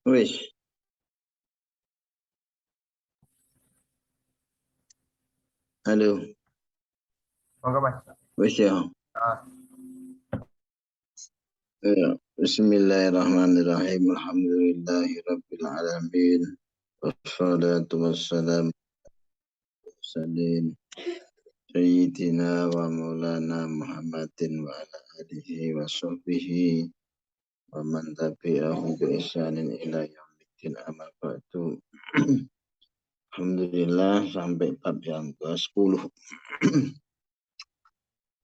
Wis. Halo. Monggo Mas. Wis ya. Ya. Bismillahirrahmanirrahim. Alhamdulillahirabbil alamin. Wassalatu wassalamu ala sayyidina wa maulana Muhammadin wa ala alihi wa sahbihi wa man tabi'ahum bi ihsanin ila yaumiddin amma ba'du. Alhamdulillah sampai bab yang ke-10.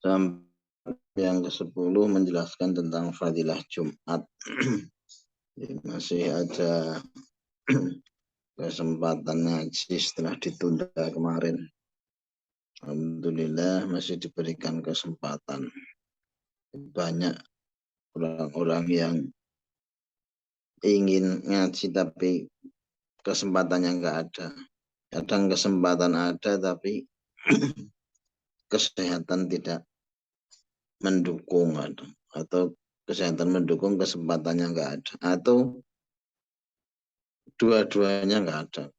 Sampai yang ke-10 menjelaskan tentang fadilah Jumat. Masih ada kesempatan ngaji setelah ditunda kemarin. Alhamdulillah masih diberikan kesempatan. Banyak orang-orang yang ingin ngaji tapi kesempatannya nggak ada. Kadang kesempatan ada tapi kesehatan tidak mendukung atau kesehatan mendukung kesempatannya nggak ada atau dua-duanya nggak ada.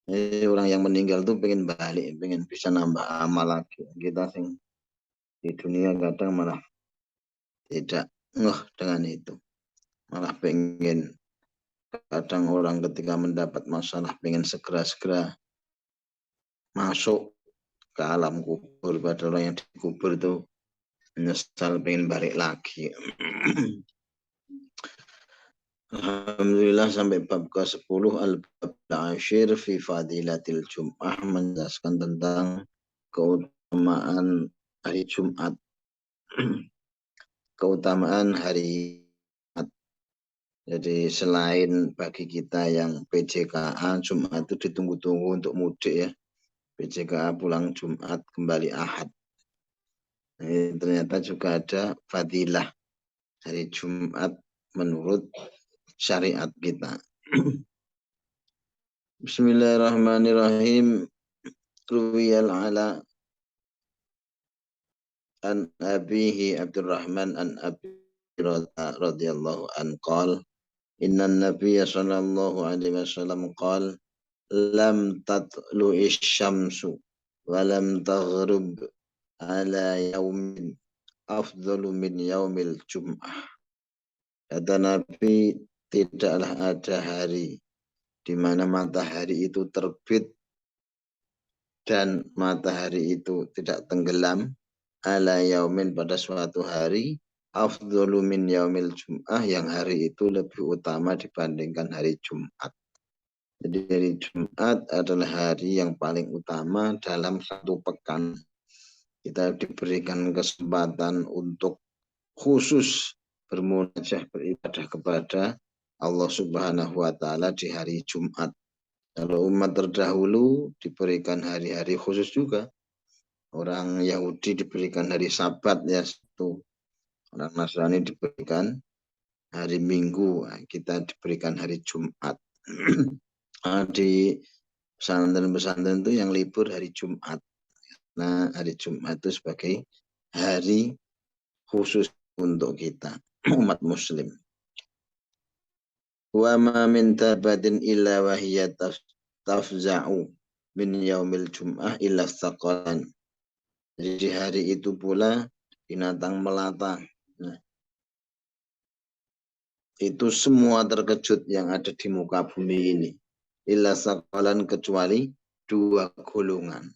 Jadi orang yang meninggal tuh pengen balik, pengen bisa nambah amal lagi. Kita sing di dunia kadang malah tidak ngeh dengan itu. Malah pengen, kadang orang ketika mendapat masalah pengen segera-segera masuk ke alam kubur. Padahal orang yang dikubur itu menyesal pengen balik lagi. Alhamdulillah sampai bab ke-10 al-bab al-ashir fi fadilatil Jum'ah, menjelaskan tentang keutamaan hari Jumat. Keutamaan hari Jumat. Jadi selain bagi kita yang PJKA, Jumat itu ditunggu-tunggu untuk mudik ya. PJKA pulang Jumat kembali Ahad. Ternyata juga ada fadilah hari Jumat menurut syariat kita. Bismillahirrahmanirrahim. Ruwiyal ala an abihi Abdurrahman an Abi radhiyallahu an qala inna nabiyya sallallahu alaihi wasallam qala lam tatlu'ish syamsu wa lam taghrib ala yaumin afdalu min yaumil jum'ah. Kata Nabi, tidaklah ada hari di mana matahari itu terbit dan matahari itu tidak tenggelam ala yaumin pada suatu hari afdalu min yaumil jum'ah, yang hari itu lebih utama dibandingkan hari Jumat. Jadi hari Jumat adalah hari yang paling utama dalam satu pekan. Kita diberikan kesempatan untuk khusus bermunajat beribadah kepada Allah Subhanahu wa taala di hari Jumat. Kalau umat terdahulu diberikan hari-hari khusus juga. Orang Yahudi diberikan hari Sabat ya satu. Orang Nasrani diberikan hari Minggu. Kita diberikan hari Jumat. Di pesantren-pesantren itu yang libur hari Jumat. Nah, hari Jumat itu sebagai hari khusus untuk kita, umat Muslim. Wa ma min tabatin illa wahiyya tafza'u min yaumil jum'ah illa thaqalan. Jadi di hari itu pula binatang melata. Nah, itu semua terkejut yang ada di muka bumi ini. Illa thaqalan, kecuali dua golongan.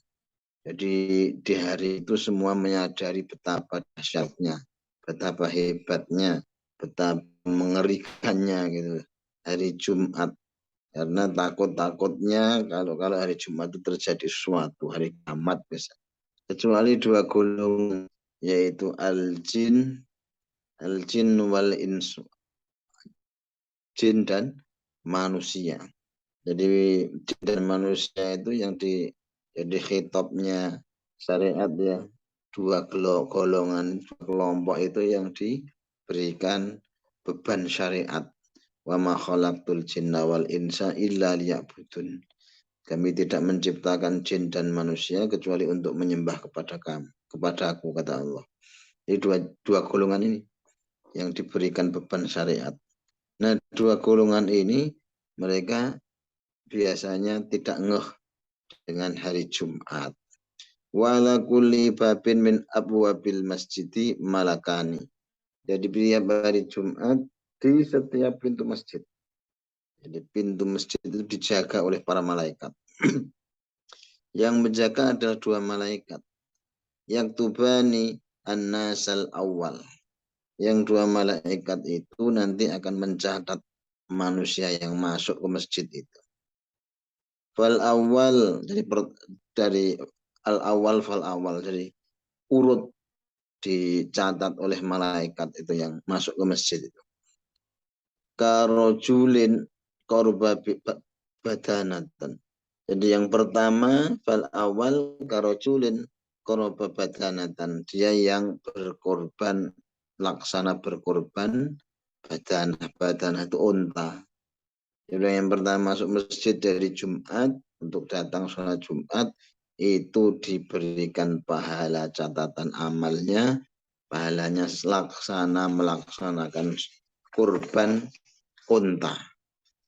Jadi di hari itu semua menyadari betapa dahsyatnya, betapa hebatnya, betapa mengerikannya gitu hari Jumat. Karena takut-takutnya kalau hari Jumat itu terjadi sesuatu, hari kiamat bisa. Kecuali dua golongan, yaitu al-jin wal insu, jin dan manusia. Jadi jin dan manusia itu yang jadi khitabnya syariat ya, dua golongan, kelompok itu yang diberikan beban syariat. Wa ma khalaqtul jinna wal insa illa liya'budun. Kami tidak menciptakan jin dan manusia kecuali untuk menyembah kepada kamu, kepada aku, kata Allah. Jadi dua golongan ini yang diberikan beban syariat. Nah, dua golongan ini mereka biasanya tidak ngeh dengan hari Jumat. Wala kulli babin min abwabil masjidi malakani. Jadi tiap hari Jumat di setiap pintu masjid. Jadi pintu masjid itu dijaga oleh para malaikat. Yang menjaga adalah dua malaikat. Yang tubani an-nasal awal. Yang dua malaikat itu nanti akan mencatat manusia yang masuk ke masjid itu. Fal awal dari al awal fal awal, jadi urut dicatat oleh malaikat itu yang masuk ke masjid itu. Karojulin korba badanatan. Jadi yang pertama fal awal karojulin korba badanatan, dia yang berkorban, laksana berkorban badanah itu unta. Jadi yang pertama masuk masjid dari Jumat untuk datang sholat Jumat itu diberikan pahala catatan amalnya, pahalanya melaksanakan kurban unta.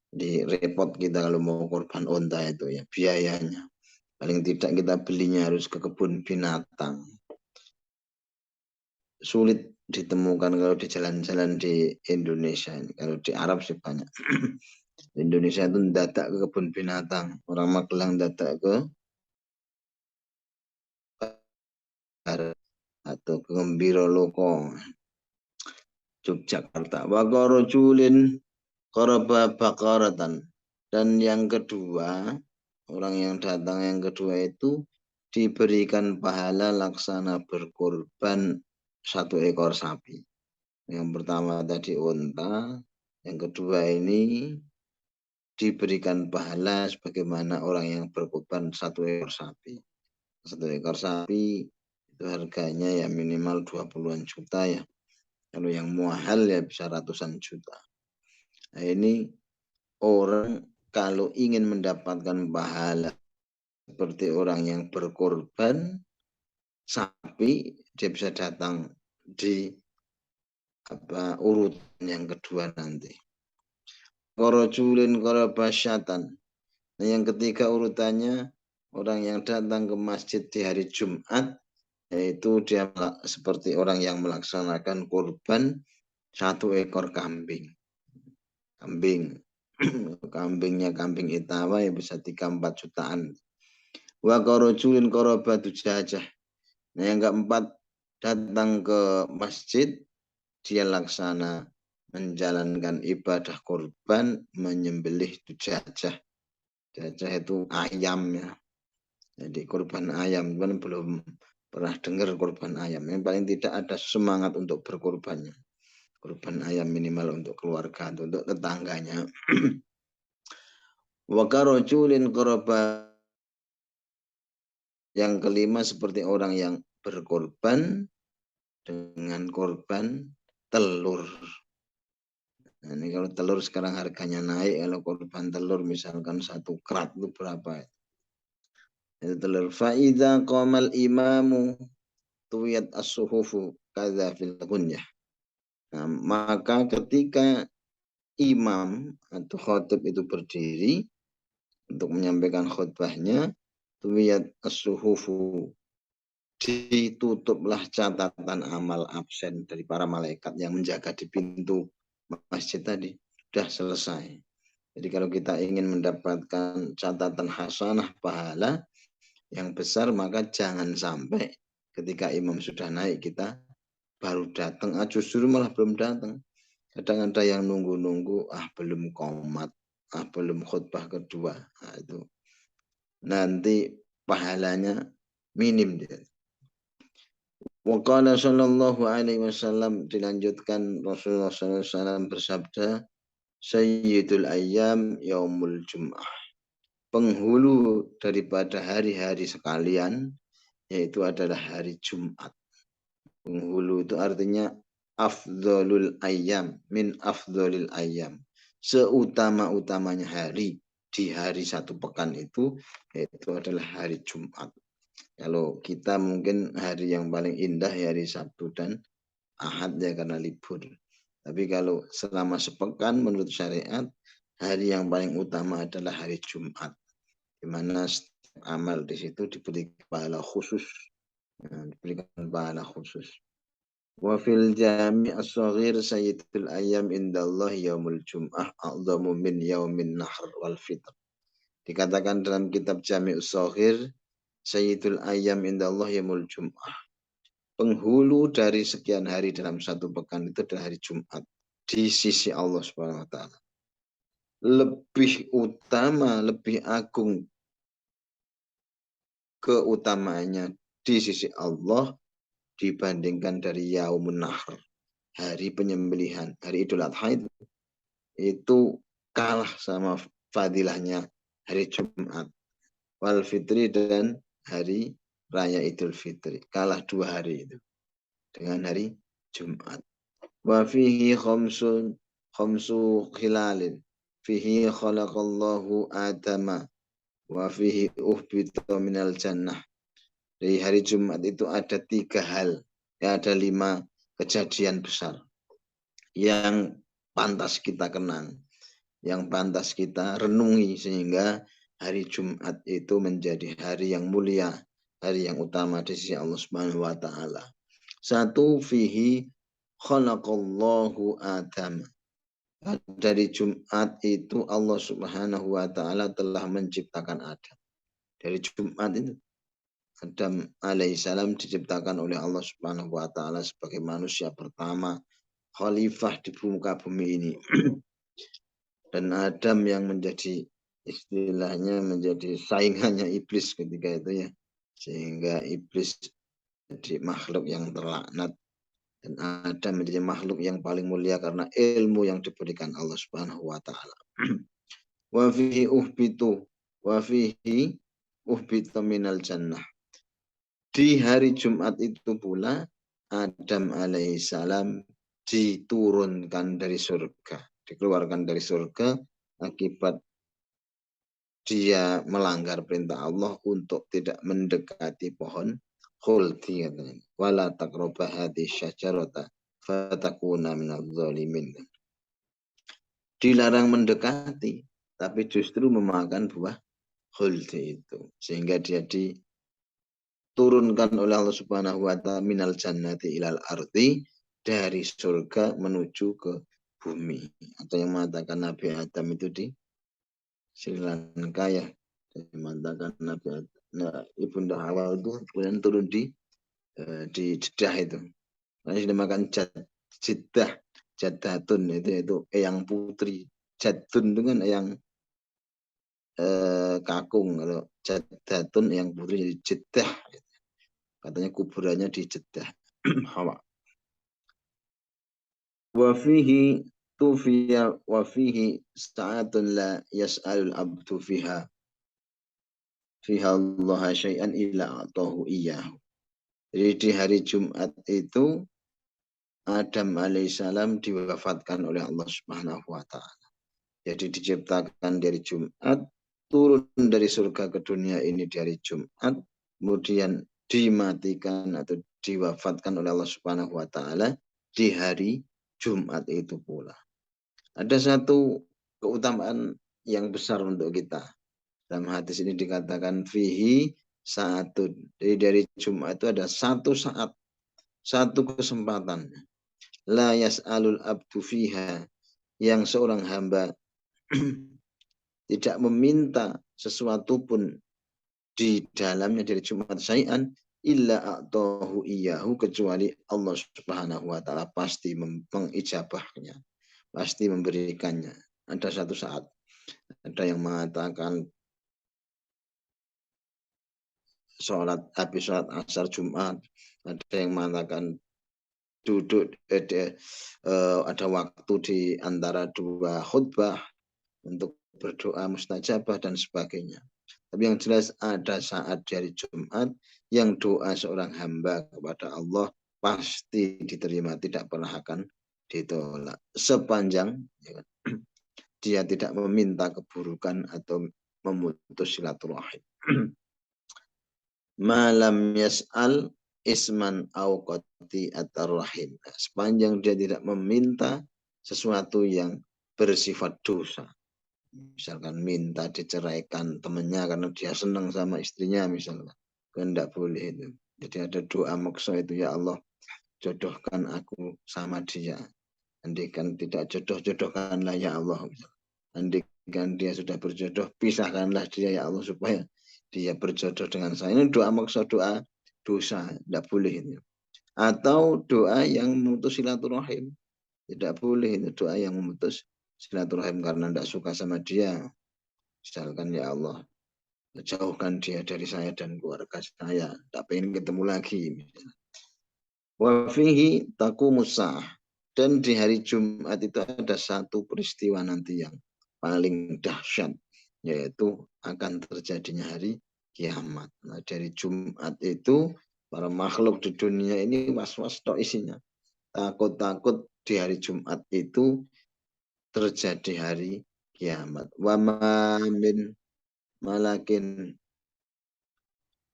Di repot kita kalau mau kurban unta itu ya biayanya. Paling tidak kita belinya harus ke kebun binatang. Sulit ditemukan kalau di jalan-jalan di Indonesia. Kalau di Arab sih banyak. Indonesia itu datang ke kebun binatang. Orang Magelang datang ke atau ke Gembira Loko Yogyakarta. Wakaro julin koroba bakaratan. Dan yang kedua, orang yang datang yang kedua itu diberikan pahala laksana berkorban satu ekor sapi. Yang pertama tadi unta, yang kedua ini diberikan pahala sebagaimana orang yang berkorban satu ekor sapi. Satu ekor sapi itu harganya ya minimal 20-an juta ya. Kalau yang mahal ya bisa ratusan juta. Nah ini orang kalau ingin mendapatkan pahala seperti orang yang berkorban sapi, dia bisa datang di urutan yang kedua nanti. Korojulin korobasyatan. Nah yang ketiga urutannya orang yang datang ke masjid di hari Jumat, yaitu dia seperti orang yang melaksanakan kurban satu ekor kambing. Kambingnya kambing itawa ya bisa 3-4 jutaan. Wa korojulin korobatu jajah. Nah yang keempat datang ke masjid, dia laksana menjalankan ibadah kurban, menyembelih jajah. Jajah itu ayam ya. Jadi kurban ayam, kan belum pernah dengar kurban ayam. Yang paling tidak ada semangat untuk berkurbannya. Kurban ayam minimal untuk keluarga, untuk tetangganya. Wakarojulin koroba. Yang kelima seperti orang yang berkorban dengan korban telur. Nah, ini kalau telur sekarang harganya naik, kalau korban telur misalkan 1 kerat itu berapa? Itu telur. Fa'idha qamal imamu tuwiyat as-suhufu kadza fil gunyah. Nah, maka ketika imam atau khotib itu berdiri untuk menyampaikan khutbahnya, tuwiyat as-suhufu, ditutuplah catatan amal absen dari para malaikat yang menjaga di pintu masjid tadi. Sudah selesai. Jadi kalau kita ingin mendapatkan catatan hasanah pahala yang besar, maka jangan sampai ketika imam sudah naik kita baru datang, justru malah belum datang. Kadang ada yang nunggu-nunggu, belum qomat, belum khutbah kedua. Nah, itu nanti pahalanya minim dia. Waqala sallallahu alaihi wasallam, dilanjutkan Rasulullah sallallahu alaihi wasallam bersabda, Sayyidul ayyam yaumul jum'ah. Penghulu daripada hari-hari sekalian yaitu adalah hari Jumat. Penghulu itu artinya afdhalul ayyam, min afdhalil ayyam. Seutama-utamanya hari di hari satu pekan itu adalah hari Jumat. Kalau kita mungkin hari yang paling indah hari Sabtu dan Ahad ya karena libur. Tapi kalau selama sepekan menurut syariat, hari yang paling utama adalah hari Jumat, di mana setiap amal di situ diberi pahala khusus, diberikan pahala khusus. Wa fil jami' as-saghir sayyidul ayyam indallah yaumul jum'ah a'zamu min yaumin nahr wal fitr. Dikatakan dalam kitab Jami' as-saghir sayyidul ayyam indallah yaumul jum'ah. Penghulu dari sekian hari dalam satu pekan itu adalah hari Jumat di sisi Allah Subhanahu wa taala. Lebih utama, lebih agung keutamaannya di sisi Allah dibandingkan dari Yaumun Nahr, hari penyembelihan, hari Idul Adha itu kalah sama fadilahnya hari Jumat, wal fitri dan hari raya Idul Fitri, kalah 2 hari itu dengan hari Jumat. Wa fihi khamsu khilalin fihi khalaqallahu adama wa fihi uhbita minal jannah. Di hari Jumat itu ada 3 hal, ya, ada 5 kejadian besar yang pantas kita kenang, yang pantas kita renungi, sehingga hari Jumat itu menjadi hari yang mulia, hari yang utama di sisi Allah Subhanahu wa taala. 1, fihi khalaqallahu Adam. Dari Jumat itu Allah Subhanahu wa taala telah menciptakan Adam. Dari Jumat itu Adam alaihissalam diciptakan oleh Allah Subhanahu wa taala sebagai manusia pertama, khalifah di muka bumi ini. Dan Adam yang menjadi istilahnya menjadi saingannya iblis ketika itu, ya. Sehingga iblis jadi makhluk yang terlaknat. Dan Adam menjadi makhluk yang paling mulia karena ilmu yang diberikan Allah Subhanahu wa taala. Wa fihi uhbitu minal jannah. Di hari Jumat itu pula Adam alaihissalam diturunkan dari surga, dikeluarkan dari surga akibat dia melanggar perintah Allah untuk tidak mendekati pohon khuldi, katanya. Wala taqraba hadhihi syajarata fatakuna minadh dhalimin. Dilarang mendekati, tapi justru memakan buah khuldi itu, sehingga dia diturunkan oleh Allah Subhanahu wa taala minal jannati ilal ardi, dari surga menuju ke bumi. Atau yang mengatakan Nabi Adam itu di Sri Lanka, ya, mengatakan Nabi Adam. Nah, Ibunda Hawa itu kemudian turun di Jeddah itu. Nah, dinamakan Jeddah, Jaddatun itu eyang putri. Jaddun itu kan eyang kakung. Kalau Jaddatun eyang putri, jadi Jeddah. Katanya kuburannya di Jeddah. Hawa. Wa fihi tufiya wa fihi sa'atun la yas'alul abdu fiha Allah syai'an illa a'tahu iyyahu. Jadi di hari Jumat itu Adam alaihissalam diwafatkan oleh Allah Subhanahu wa taala. Jadi diciptakan dari Jumat, turun dari surga ke dunia ini dari Jumat, kemudian dimatikan atau diwafatkan oleh Allah Subhanahu wa taala di hari Jumat itu pula. Ada satu keutamaan yang besar untuk kita. Dalam hadis ini dikatakan fihi saatun. Jadi dari Jumat itu ada satu saat, satu kesempatan. La yas'alul abdu fiha, yang seorang hamba tidak meminta sesuatu pun di dalamnya dari Jumat syai'an illa a'tahu iyyahu, kecuali Allah Subhanahu wa taala pasti mengijabahnya, pasti memberikannya. Ada satu saat, ada yang mengatakan habis sholat asar Jumat, ada yang mengatakan duduk ada waktu di antara 2 khutbah untuk berdoa mustajabah dan sebagainya. Tapi yang jelas ada saat dari Jumat yang doa seorang hamba kepada Allah pasti diterima, tidak pernah akan ditolak, sepanjang dia tidak meminta keburukan atau memutus silaturahim. Malam yas'al isman au qati atar rahim. Sepanjang dia tidak meminta sesuatu yang bersifat dosa. Misalkan minta diceraikan temannya karena dia senang sama istrinya misalnya. Kan tidak boleh itu. Jadi ada doa maksa itu, ya Allah jodohkan aku sama dia. Andaikan tidak jodoh-jodohkanlah ya Allah. Andaikan dia sudah berjodoh, pisahkanlah dia ya Allah supaya dia berjodoh dengan saya. Ini doa maksa, doa dosa, tidak boleh itu. Atau doa yang memutus silaturahim. Tidak boleh itu doa yang memutus silaturahim karena tidak suka sama dia. Misalkan ya Allah, jauhkan dia dari saya dan keluarga saya. Tak pengen ketemu lagi. Wafihi taqumus sa'ah. Dan di hari Jumat itu ada satu peristiwa nanti yang paling dahsyat, yaitu akan terjadinya hari kiamat. Nah, dari Jumat itu para makhluk di dunia ini was-was tok isinya. Takut-takut di hari Jumat itu terjadi hari kiamat. Wa ma min malakin,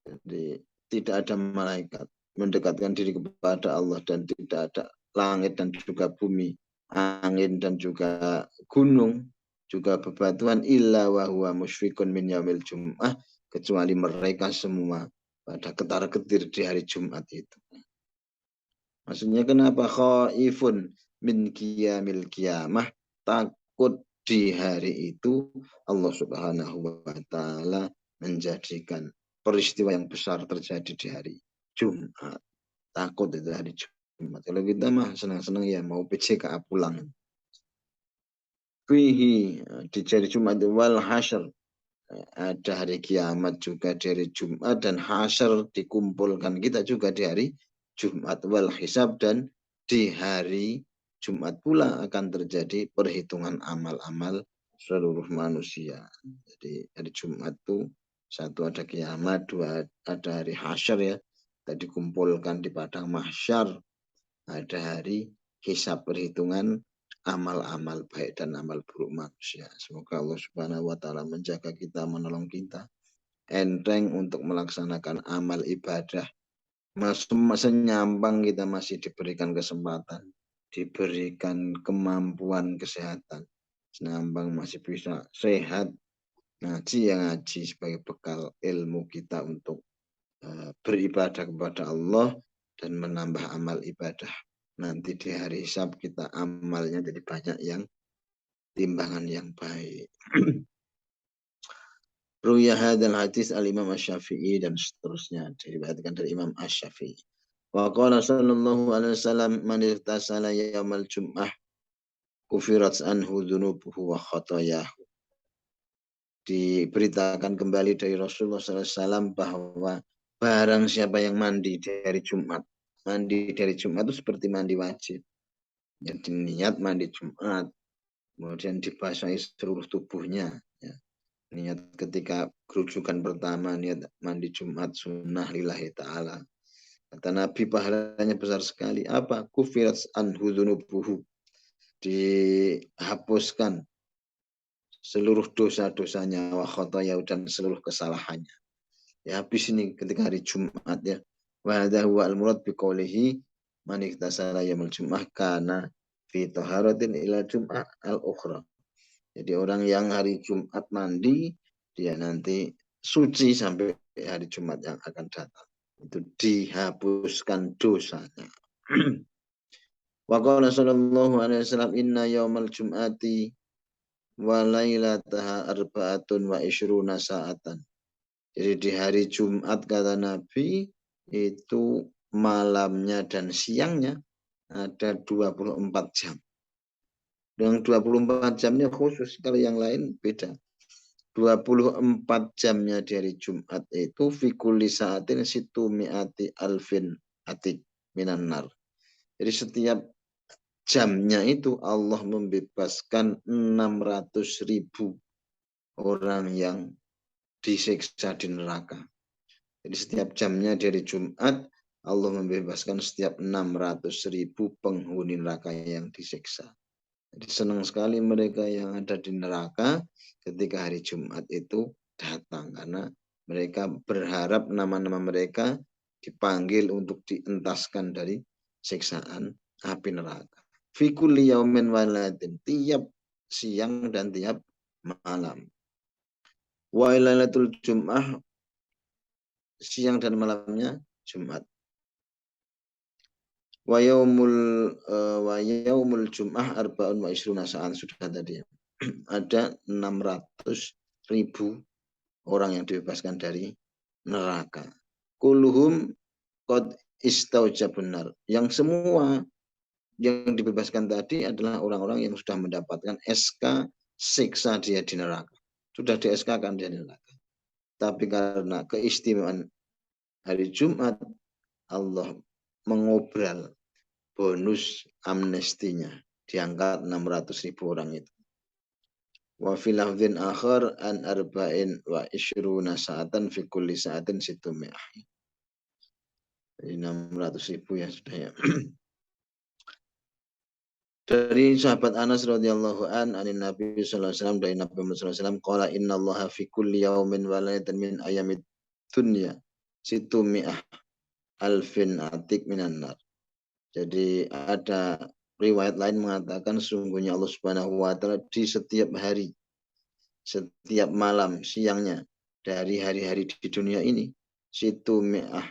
jadi tidak ada malaikat mendekatkan diri kepada Allah, dan tidak ada langit dan juga bumi, angin dan juga gunung, juga bebatuan, illa wa huwa musyfiqun min yaumil jum'ah, kecuali mereka semua pada ketar-ketir di hari Jumat itu. Maksudnya kenapa khaifun min qiyamil qiyamah, takut di hari itu Allah Subhanahu wa taala menjadikan peristiwa yang besar terjadi di hari Jumat. Takut itu hari Jumat. Kalau kita mah senang-senang ya mau PCKA pulang. Fihi, di hari Jumat wal hasyr, ada hari kiamat juga di hari Jumat, dan hasyr dikumpulkan kita juga di hari Jumat, wal hisab, dan di hari Jumat pula akan terjadi perhitungan amal-amal seluruh manusia. Jadi hari Jumat itu satu ada kiamat, dua ada hari hasyr ya, kita dikumpulkan di padang mahsyar, ada hari hisab perhitungan amal-amal baik dan amal buruk manusia. Semoga Allah Subhanahu wa taala menjaga kita, menolong kita enteng untuk melaksanakan amal ibadah. Senyampang kita masih diberikan kesempatan, diberikan kemampuan kesehatan. Senyampang masih bisa sehat, ngaji yang ngaji sebagai bekal ilmu kita untuk beribadah kepada Allah dan menambah amal ibadah. Nanti di hari hisab kita amalnya jadi banyak yang timbangan yang baik. Ruya hadal hadis al-Imam Asy-Syafi'i, dan seterusnya diriwayatkan dari Imam Asy-Syafi'i. Wa qala sallallahu alaihi wasallam man irtasala yaumal jum'ah kufirat anhu dzunubuhu wa khatayahu. Diberitakan kembali dari Rasulullah SAW bahwa barang siapa yang mandi dari Jumat, mandi dari Jumat itu seperti mandi wajib. Jadi niat mandi Jumat, kemudian dibasahi seluruh tubuhnya. Ya. Niat ketika kerujukan pertama, niat mandi Jumat sunnah lillahi ta'ala. Kata Nabi pahalanya besar sekali. Apa? Kufirat anhu dzunubuhu. Dihapuskan seluruh dosa-dosanya, wa khotoyahu, dan seluruh kesalahannya. Ya, habis ini ketika hari Jumat ya. Wa hadha huwa al-murad biqaulihi man iktasala yaumul jum'ah kana fi taharatin ila jum'ah al-ukhra. Jadi orang yang hari Jumat mandi, dia nanti suci sampai hari Jumat yang akan datang. Itu dihapuskan dosanya. Wa qala sallallahu alaihi wasallam inna yaumal jum'ati wa lailataha arba'atun wa ishruna sa'atan. Jadi di hari Jumat kata Nabi itu malamnya dan siangnya ada 24 jam. Yang 24 jamnya khusus, kalau yang lain beda. 24 jamnya dari Jumat itu fikuli saatin situ mi'ati alfin atik minan nar. Jadi setiap jamnya itu Allah membebaskan 600.000 orang yang disiksa di neraka. Jadi setiap jamnya dari Jumat Allah membebaskan setiap 600.000 penghuni neraka yang disiksa. Jadi senang sekali mereka yang ada di neraka ketika hari Jumat itu datang, karena mereka berharap nama-nama mereka dipanggil untuk dientaskan dari siksaan api neraka. fi kulli yaumin wa lailatin, tiap siang dan tiap malam. Wa lailatul jum'ah, siang dan malamnya Jumat. Wa yaumul jum'ah arba'un wa isruna sa'an, sudah tadi. Ada 600.000 orang yang dibebaskan dari neraka. Kulluhum qad istaujabun nar. Yang semua yang dibebaskan tadi adalah orang-orang yang sudah mendapatkan SK siksa dia di neraka. Sudah di SK-kan dia di neraka. Tapi karena keistimewaan hari Jumat, Allah mengobral bonus amnestinya, diangkat 600.000 orang itu. Wa fil lafdhin akhar an arba'in wa ishruna sa'atan fi kulli sa'atin situ mi'ah. Jadi 600.000 ya sudah ya. Dari sahabat Anas radhiyallahu anin Nabi sallallahu alaihi wasallam, dari Nabi Muhammad sallallahu alaihi wasallam, qala innallaha fi kulli yaumin wa lailatin min ayyamid dunya situ mi'ah alfin atik minan nar. Jadi ada riwayat lain mengatakan sungguhnya Allah Subhanahu wa taala di setiap hari, setiap malam, siangnya dari hari-hari di dunia ini situ mi'ah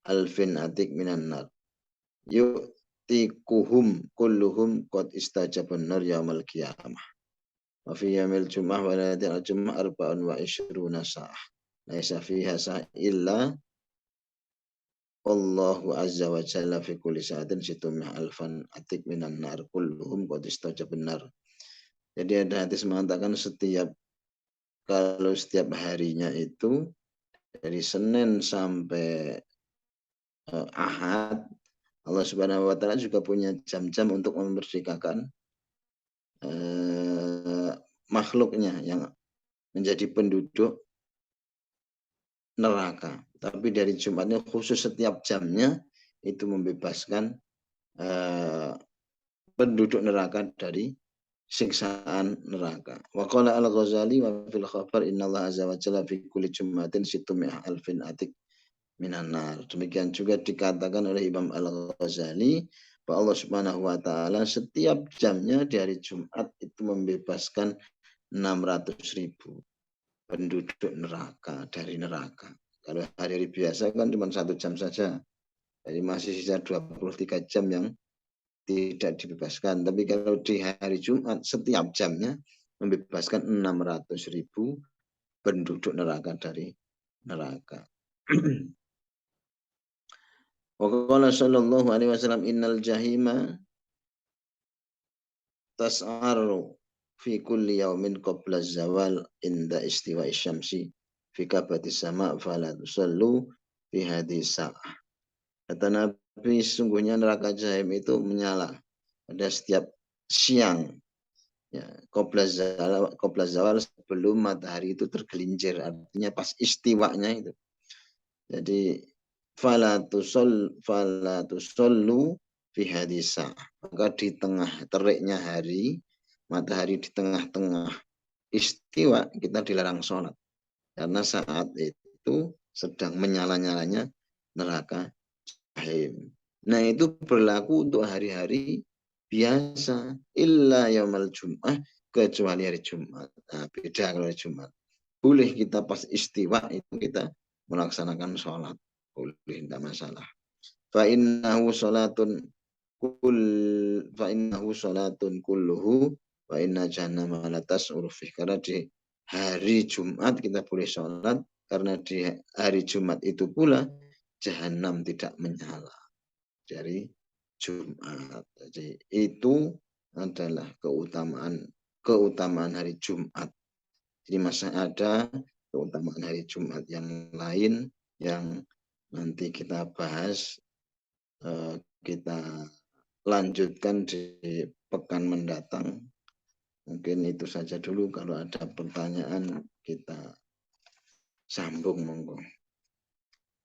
alfin atik minan nar. Yu'tikuhum kulluhum qad istajabun nar yaumal qiyamah. Wa fi yaumil jum'ah wa lailatul jum'ah arba'un wa ishruna sa'ah. Laisa fiha illa Allahu azza wa jalla fi kulli sa'atin situmih alfan atik minan nar kulluhum qad istajabun nar. Jadi ada hadis mengatakan kalau setiap harinya itu dari Senin sampai Ahad, Allah Subhanahu wa taala juga punya jam-jam untuk memerdekakan makhluknya yang menjadi penduduk neraka. Tapi dari Jumatnya khusus setiap jamnya itu membebaskan penduduk neraka dari siksaan neraka. Wa qala al-Ghazali wa fil khabar innallaha azza wa jalla fi kulli jumatin situmi'ah alfin atik minan nar. Demikian juga dikatakan oleh Imam Al-Ghazali bahwa Allah Subhanahu wa taala setiap jamnya di hari Jumat itu membebaskan 600.000 penduduk neraka dari neraka. Kalau hari-hari biasa kan cuma 1 jam saja. Jadi masih sisa 23 jam yang tidak dibebaskan. Tapi kalau di hari Jumat setiap jamnya membebaskan 600.000 penduduk neraka dari neraka. Wa qala sallallahu alaihi wasallam innal jahima tas'aru fi kulli yaumin qabla zawal inda istiwa syamsi fi kabati sama fala tusallu fi hadis sa'ah. Kata Nabi, sesungguhnya neraka jahim itu menyala pada setiap siang, ya, qabla zawal sebelum matahari itu tergelincir, artinya pas istiwanya itu. Jadi fala tusallu fi hadis sa'ah. Maka di tengah teriknya hari, matahari di tengah-tengah istiwa, kita dilarang sholat. Karena saat itu sedang menyala-nyalanya neraka jahim. Nah itu berlaku untuk hari-hari biasa. Illa yaumal jum'ah, kecuali hari Jumat. Nah, beda kalau hari Jumat. Boleh kita pas istiwa itu kita melaksanakan sholat. Boleh, tidak masalah. Fa'innahu sholatun kulluhu wa inna jahannama latas urfih. Karena di hari Jumat kita boleh sholat, karena di hari Jumat itu pula jahanam tidak menyala dari Jumat. Jadi itu adalah keutamaan hari Jumat. Jadi masih ada keutamaan hari Jumat yang lain yang nanti kita bahas, kita lanjutkan di pekan mendatang. Mungkin itu saja dulu. Kalau ada pertanyaan kita sambung monggo.